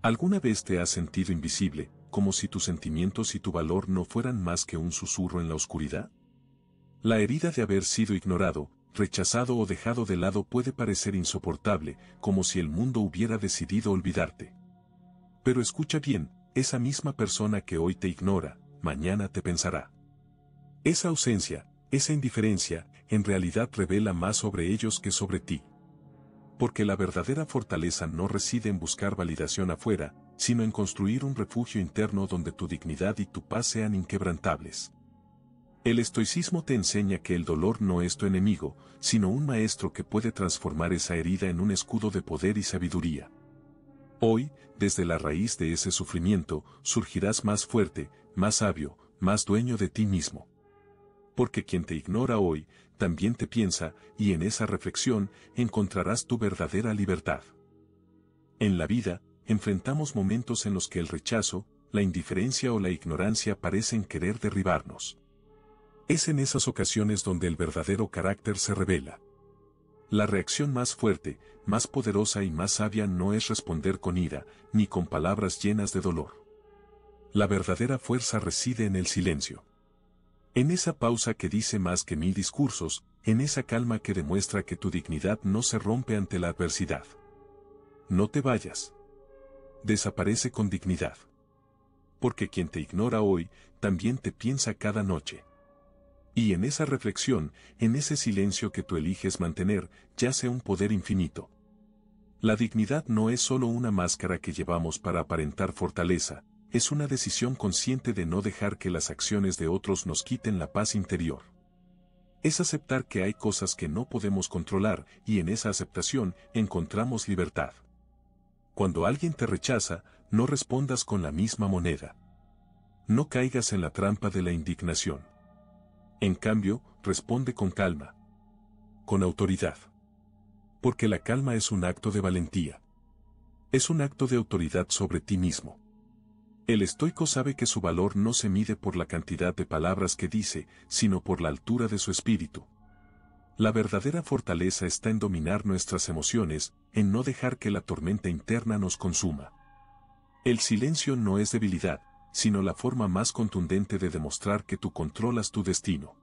¿Alguna vez te has sentido invisible, como si tus sentimientos y tu valor no fueran más que un susurro en la oscuridad? La herida de haber sido ignorado, rechazado o dejado de lado puede parecer insoportable, como si el mundo hubiera decidido olvidarte. Pero escucha bien, esa misma persona que hoy te ignora, mañana te pensará. Esa ausencia, esa indiferencia, en realidad revela más sobre ellos que sobre ti. Porque la verdadera fortaleza no reside en buscar validación afuera, sino en construir un refugio interno donde tu dignidad y tu paz sean inquebrantables. El estoicismo te enseña que el dolor no es tu enemigo, sino un maestro que puede transformar esa herida en un escudo de poder y sabiduría. Hoy, desde la raíz de ese sufrimiento, surgirás más fuerte, más sabio, más dueño de ti mismo. Porque quien te ignora hoy, también te piensa, y en esa reflexión encontrarás tu verdadera libertad. En la vida, enfrentamos momentos en los que el rechazo, la indiferencia o la ignorancia parecen querer derribarnos. Es en esas ocasiones donde el verdadero carácter se revela. La reacción más fuerte, más poderosa y más sabia no es responder con ira, ni con palabras llenas de dolor. La verdadera fuerza reside en el silencio. En esa pausa que dice más que 1000 discursos, en esa calma que demuestra que tu dignidad no se rompe ante la adversidad. No te vayas. Desaparece con dignidad. Porque quien te ignora hoy, también te piensa cada noche. Y en esa reflexión, en ese silencio que tú eliges mantener, yace un poder infinito. La dignidad no es solo una máscara que llevamos para aparentar fortaleza, es una decisión consciente de no dejar que las acciones de otros nos quiten la paz interior. Es aceptar que hay cosas que no podemos controlar, y en esa aceptación encontramos libertad. Cuando alguien te rechaza, no respondas con la misma moneda. No caigas en la trampa de la indignación. En cambio, responde con calma. Con autoridad. Porque la calma es un acto de valentía. Es un acto de autoridad sobre ti mismo. El estoico sabe que su valor no se mide por la cantidad de palabras que dice, sino por la altura de su espíritu. La verdadera fortaleza está en dominar nuestras emociones, en no dejar que la tormenta interna nos consuma. El silencio no es debilidad, sino la forma más contundente de demostrar que tú controlas tu destino.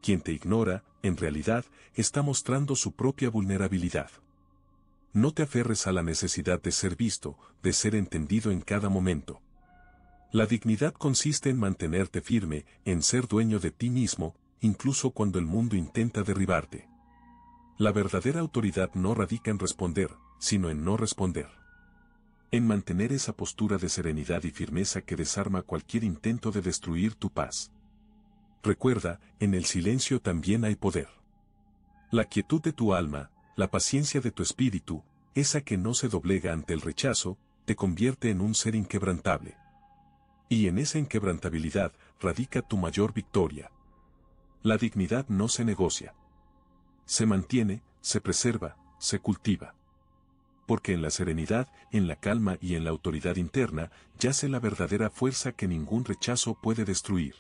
Quien te ignora, en realidad, está mostrando su propia vulnerabilidad. No te aferres a la necesidad de ser visto, de ser entendido en cada momento. La dignidad consiste en mantenerte firme, en ser dueño de ti mismo, incluso cuando el mundo intenta derribarte. La verdadera autoridad no radica en responder, sino en no responder. En mantener esa postura de serenidad y firmeza que desarma cualquier intento de destruir tu paz. Recuerda, en el silencio también hay poder. La quietud de tu alma, la paciencia de tu espíritu, esa que no se doblega ante el rechazo, te convierte en un ser inquebrantable. Y en esa inquebrantabilidad radica tu mayor victoria. La dignidad no se negocia. Se mantiene, se preserva, se cultiva. Porque en la serenidad, en la calma y en la autoridad interna, yace la verdadera fuerza que ningún rechazo puede destruir.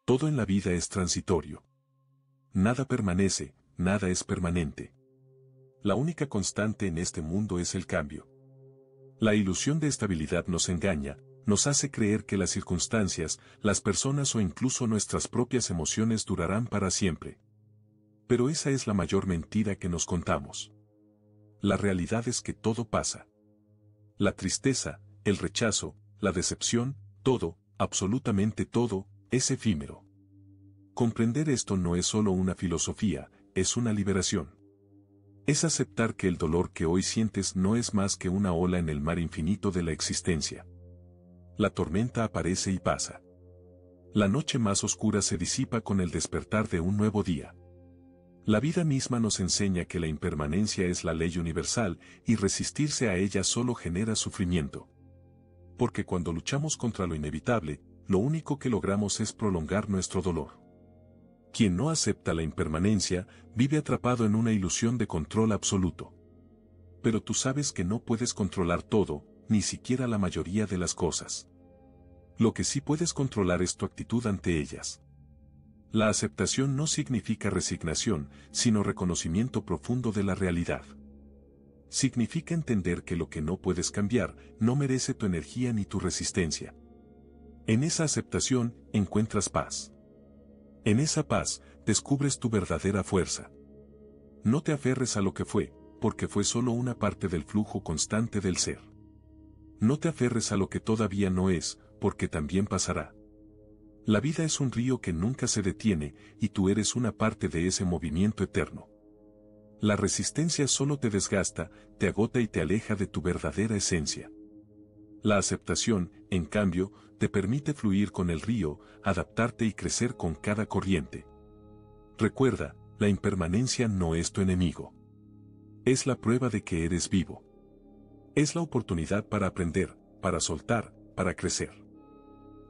Todo en la vida es transitorio. Nada permanece, nada es permanente. La única constante en este mundo es el cambio. La ilusión de estabilidad nos engaña, nos hace creer que las circunstancias, las personas o incluso nuestras propias emociones durarán para siempre. Pero esa es la mayor mentira que nos contamos. La realidad es que todo pasa. La tristeza, el rechazo, la decepción, todo, absolutamente todo, es efímero. Comprender esto no es solo una filosofía, es una liberación. Es aceptar que el dolor que hoy sientes no es más que una ola en el mar infinito de la existencia. La tormenta aparece y pasa. La noche más oscura se disipa con el despertar de un nuevo día. La vida misma nos enseña que la impermanencia es la ley universal y resistirse a ella solo genera sufrimiento. Porque cuando luchamos contra lo inevitable, lo único que logramos es prolongar nuestro dolor. Quien no acepta la impermanencia, vive atrapado en una ilusión de control absoluto. Pero tú sabes que no puedes controlar todo, ni siquiera la mayoría de las cosas. Lo que sí puedes controlar es tu actitud ante ellas. La aceptación no significa resignación, sino reconocimiento profundo de la realidad. Significa entender que lo que no puedes cambiar no merece tu energía ni tu resistencia. En esa aceptación encuentras paz. En esa paz descubres tu verdadera fuerza. No te aferres a lo que fue, porque fue solo una parte del flujo constante del ser. No te aferres a lo que todavía no es, porque también pasará. La vida es un río que nunca se detiene, y tú eres una parte de ese movimiento eterno. La resistencia solo te desgasta, te agota y te aleja de tu verdadera esencia. La aceptación, en cambio, te permite fluir con el río, adaptarte y crecer con cada corriente. Recuerda, la impermanencia no es tu enemigo. Es la prueba de que eres vivo. Es la oportunidad para aprender, para soltar, para crecer.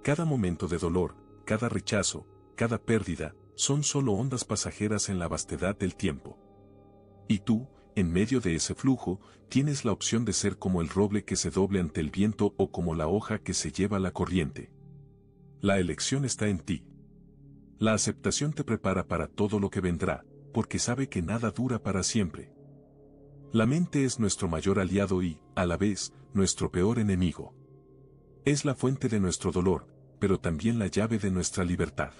Cada momento de dolor, cada rechazo, cada pérdida, son solo ondas pasajeras en la vastedad del tiempo. Y tú, en medio de ese flujo, tienes la opción de ser como el roble que se doble ante el viento o como la hoja que se lleva la corriente. La elección está en ti. La aceptación te prepara para todo lo que vendrá, porque sabe que nada dura para siempre. La mente es nuestro mayor aliado y, a la vez, nuestro peor enemigo. Es la fuente de nuestro dolor, pero también la llave de nuestra libertad.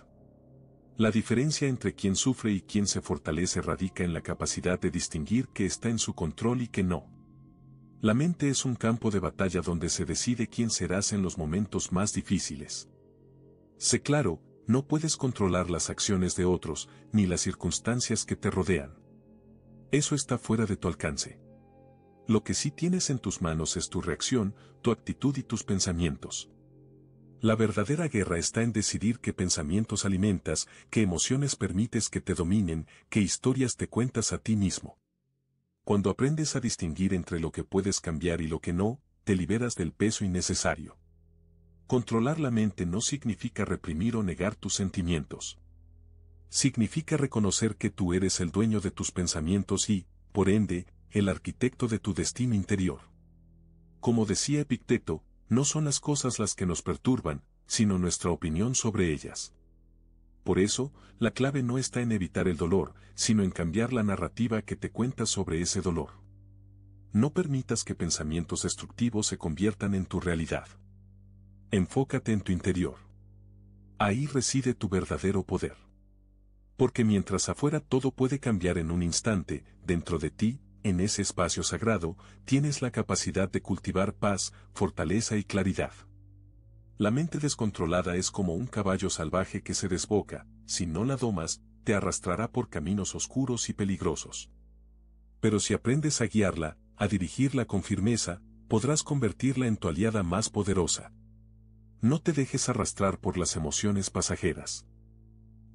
La diferencia entre quien sufre y quien se fortalece radica en la capacidad de distinguir qué está en su control y qué no. La mente es un campo de batalla donde se decide quién serás en los momentos más difíciles. Sé claro, no puedes controlar las acciones de otros, ni las circunstancias que te rodean. Eso está fuera de tu alcance. Lo que sí tienes en tus manos es tu reacción, tu actitud y tus pensamientos. La verdadera guerra está en decidir qué pensamientos alimentas, qué emociones permites que te dominen, qué historias te cuentas a ti mismo. Cuando aprendes a distinguir entre lo que puedes cambiar y lo que no, te liberas del peso innecesario. Controlar la mente no significa reprimir o negar tus sentimientos. Significa reconocer que tú eres el dueño de tus pensamientos y, por ende, el arquitecto de tu destino interior. Como decía Epicteto, no son las cosas las que nos perturban, sino nuestra opinión sobre ellas. Por eso, la clave no está en evitar el dolor, sino en cambiar la narrativa que te cuentas sobre ese dolor. No permitas que pensamientos destructivos se conviertan en tu realidad. Enfócate en tu interior. Ahí reside tu verdadero poder. Porque mientras afuera todo puede cambiar en un instante, dentro de ti, en ese espacio sagrado, tienes la capacidad de cultivar paz, fortaleza y claridad. La mente descontrolada es como un caballo salvaje que se desboca, si no la domas, te arrastrará por caminos oscuros y peligrosos. Pero si aprendes a guiarla, a dirigirla con firmeza, podrás convertirla en tu aliada más poderosa. No te dejes arrastrar por las emociones pasajeras.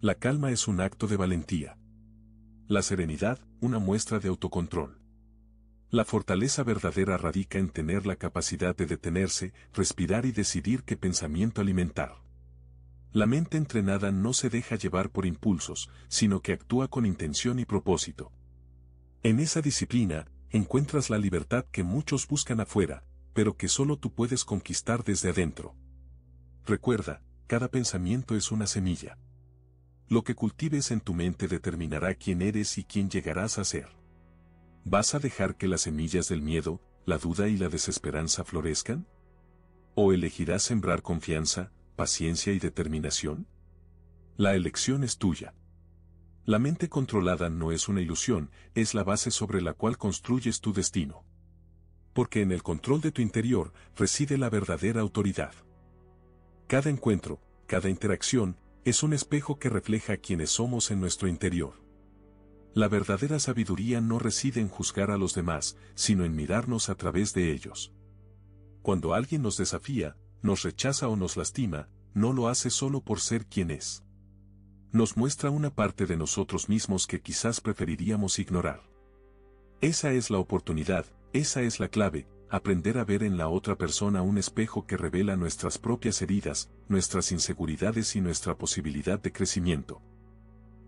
La calma es un acto de valentía. La serenidad, una muestra de autocontrol. La fortaleza verdadera radica en tener la capacidad de detenerse, respirar y decidir qué pensamiento alimentar. La mente entrenada no se deja llevar por impulsos, sino que actúa con intención y propósito. En esa disciplina, encuentras la libertad que muchos buscan afuera, pero que solo tú puedes conquistar desde adentro. Recuerda, cada pensamiento es una semilla. Lo que cultives en tu mente determinará quién eres y quién llegarás a ser. ¿Vas a dejar que las semillas del miedo, la duda y la desesperanza florezcan? ¿O elegirás sembrar confianza, paciencia y determinación? La elección es tuya. La mente controlada no es una ilusión, es la base sobre la cual construyes tu destino. Porque en el control de tu interior reside la verdadera autoridad. Cada encuentro, cada interacción, es un espejo que refleja quiénes somos en nuestro interior. La verdadera sabiduría no reside en juzgar a los demás, sino en mirarnos a través de ellos. Cuando alguien nos desafía, nos rechaza o nos lastima, no lo hace solo por ser quien es. Nos muestra una parte de nosotros mismos que quizás preferiríamos ignorar. Esa es la oportunidad, esa es la clave, aprender a ver en la otra persona un espejo que revela nuestras propias heridas, nuestras inseguridades y nuestra posibilidad de crecimiento.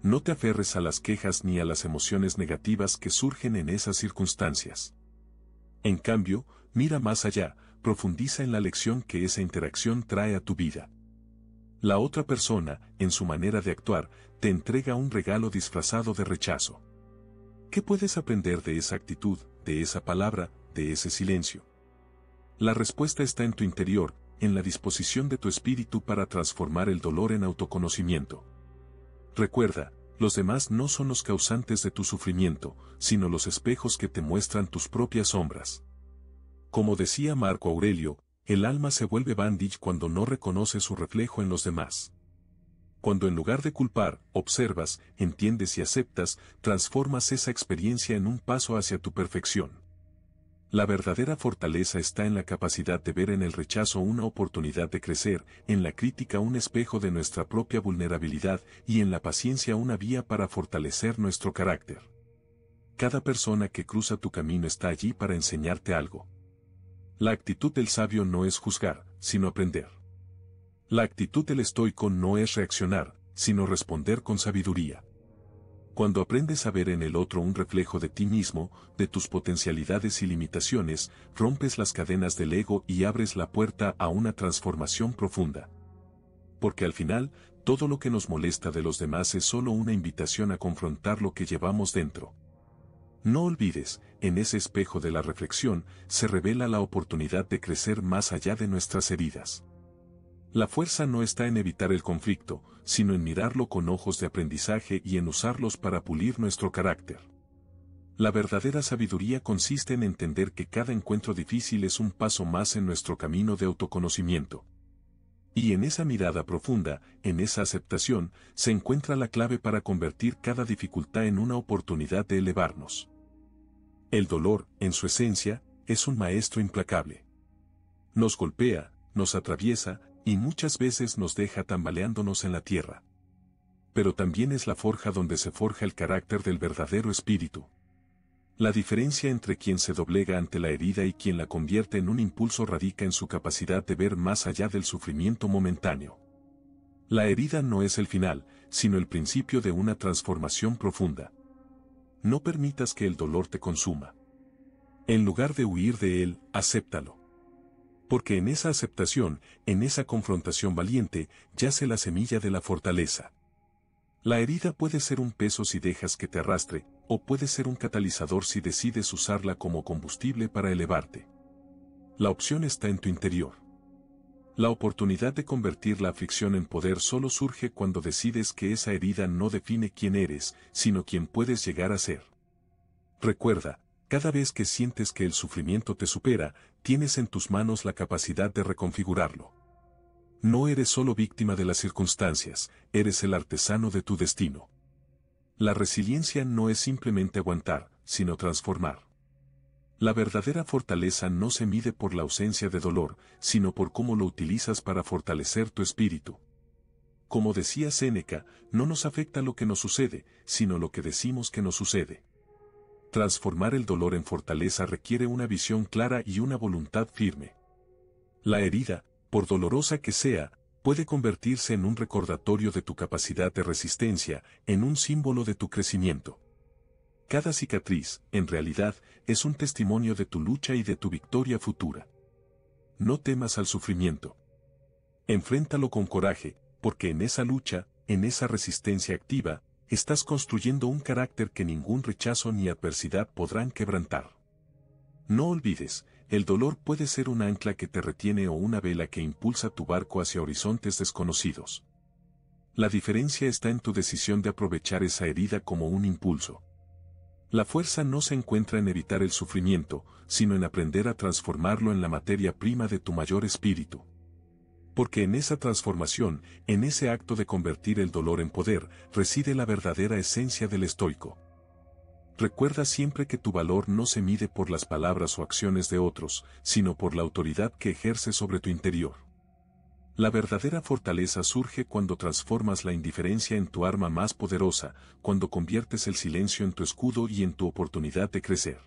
No te aferres a las quejas ni a las emociones negativas que surgen en esas circunstancias. En cambio, mira más allá, profundiza en la lección que esa interacción trae a tu vida. La otra persona, en su manera de actuar, te entrega un regalo disfrazado de rechazo. ¿Qué puedes aprender de esa actitud, de esa palabra, de ese silencio? La respuesta está en tu interior, en la disposición de tu espíritu para transformar el dolor en autoconocimiento. Recuerda, los demás no son los causantes de tu sufrimiento, sino los espejos que te muestran tus propias sombras. Como decía Marco Aurelio, el alma se vuelve bandage cuando no reconoce su reflejo en los demás. Cuando en lugar de culpar, observas, entiendes y aceptas, transformas esa experiencia en un paso hacia tu perfección. La verdadera fortaleza está en la capacidad de ver en el rechazo una oportunidad de crecer, en la crítica un espejo de nuestra propia vulnerabilidad y en la paciencia una vía para fortalecer nuestro carácter. Cada persona que cruza tu camino está allí para enseñarte algo. La actitud del sabio no es juzgar, sino aprender. La actitud del estoico no es reaccionar, sino responder con sabiduría. Cuando aprendes a ver en el otro un reflejo de ti mismo, de tus potencialidades y limitaciones, rompes las cadenas del ego y abres la puerta a una transformación profunda. Porque al final, todo lo que nos molesta de los demás es solo una invitación a confrontar lo que llevamos dentro. No olvides, en ese espejo de la reflexión, se revela la oportunidad de crecer más allá de nuestras heridas. La fuerza no está en evitar el conflicto, sino en mirarlo con ojos de aprendizaje y en usarlos para pulir nuestro carácter. La verdadera sabiduría consiste en entender que cada encuentro difícil es un paso más en nuestro camino de autoconocimiento. Y en esa mirada profunda, en esa aceptación, se encuentra la clave para convertir cada dificultad en una oportunidad de elevarnos. El dolor, en su esencia, es un maestro implacable. Nos golpea, nos atraviesa, y muchas veces nos deja tambaleándonos en la tierra. Pero también es la forja donde se forja el carácter del verdadero espíritu. La diferencia entre quien se doblega ante la herida y quien la convierte en un impulso radica en su capacidad de ver más allá del sufrimiento momentáneo. La herida no es el final, sino el principio de una transformación profunda. No permitas que el dolor te consuma. En lugar de huir de él, acéptalo. Porque en esa aceptación, en esa confrontación valiente, yace la semilla de la fortaleza. La herida puede ser un peso si dejas que te arrastre, o puede ser un catalizador si decides usarla como combustible para elevarte. La opción está en tu interior. La oportunidad de convertir la aflicción en poder solo surge cuando decides que esa herida no define quién eres, sino quién puedes llegar a ser. Recuerda, cada vez que sientes que el sufrimiento te supera, tienes en tus manos la capacidad de reconfigurarlo. No eres solo víctima de las circunstancias, eres el artesano de tu destino. La resiliencia no es simplemente aguantar, sino transformar. La verdadera fortaleza no se mide por la ausencia de dolor, sino por cómo lo utilizas para fortalecer tu espíritu. Como decía Séneca, no nos afecta lo que nos sucede, sino lo que decimos que nos sucede. Transformar el dolor en fortaleza requiere una visión clara y una voluntad firme. La herida, por dolorosa que sea, puede convertirse en un recordatorio de tu capacidad de resistencia, en un símbolo de tu crecimiento. Cada cicatriz, en realidad, es un testimonio de tu lucha y de tu victoria futura. No temas al sufrimiento. Enfréntalo con coraje, porque en esa lucha, en esa resistencia activa, estás construyendo un carácter que ningún rechazo ni adversidad podrán quebrantar. No olvides, el dolor puede ser un ancla que te retiene o una vela que impulsa tu barco hacia horizontes desconocidos. La diferencia está en tu decisión de aprovechar esa herida como un impulso. La fuerza no se encuentra en evitar el sufrimiento, sino en aprender a transformarlo en la materia prima de tu mayor espíritu. Porque en esa transformación, en ese acto de convertir el dolor en poder, reside la verdadera esencia del estoico. Recuerda siempre que tu valor no se mide por las palabras o acciones de otros, sino por la autoridad que ejerces sobre tu interior. La verdadera fortaleza surge cuando transformas la indiferencia en tu arma más poderosa, cuando conviertes el silencio en tu escudo y en tu oportunidad de crecer.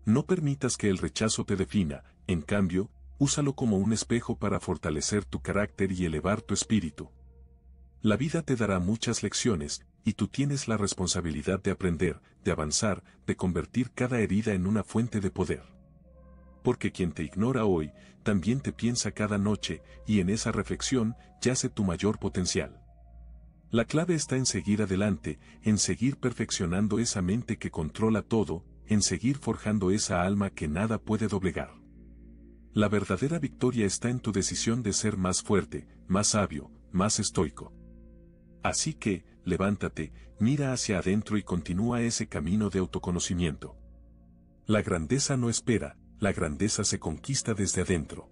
No permitas que el rechazo te defina, en cambio, úsalo como un espejo para fortalecer tu carácter y elevar tu espíritu. La vida te dará muchas lecciones, y tú tienes la responsabilidad de aprender, de avanzar, de convertir cada herida en una fuente de poder. Porque quien te ignora hoy, también te piensa cada noche, y en esa reflexión yace tu mayor potencial. La clave está en seguir adelante, en seguir perfeccionando esa mente que controla todo, en seguir forjando esa alma que nada puede doblegar. La verdadera victoria está en tu decisión de ser más fuerte, más sabio, más estoico. Así que, levántate, mira hacia adentro y continúa ese camino de autoconocimiento. La grandeza no espera, la grandeza se conquista desde adentro.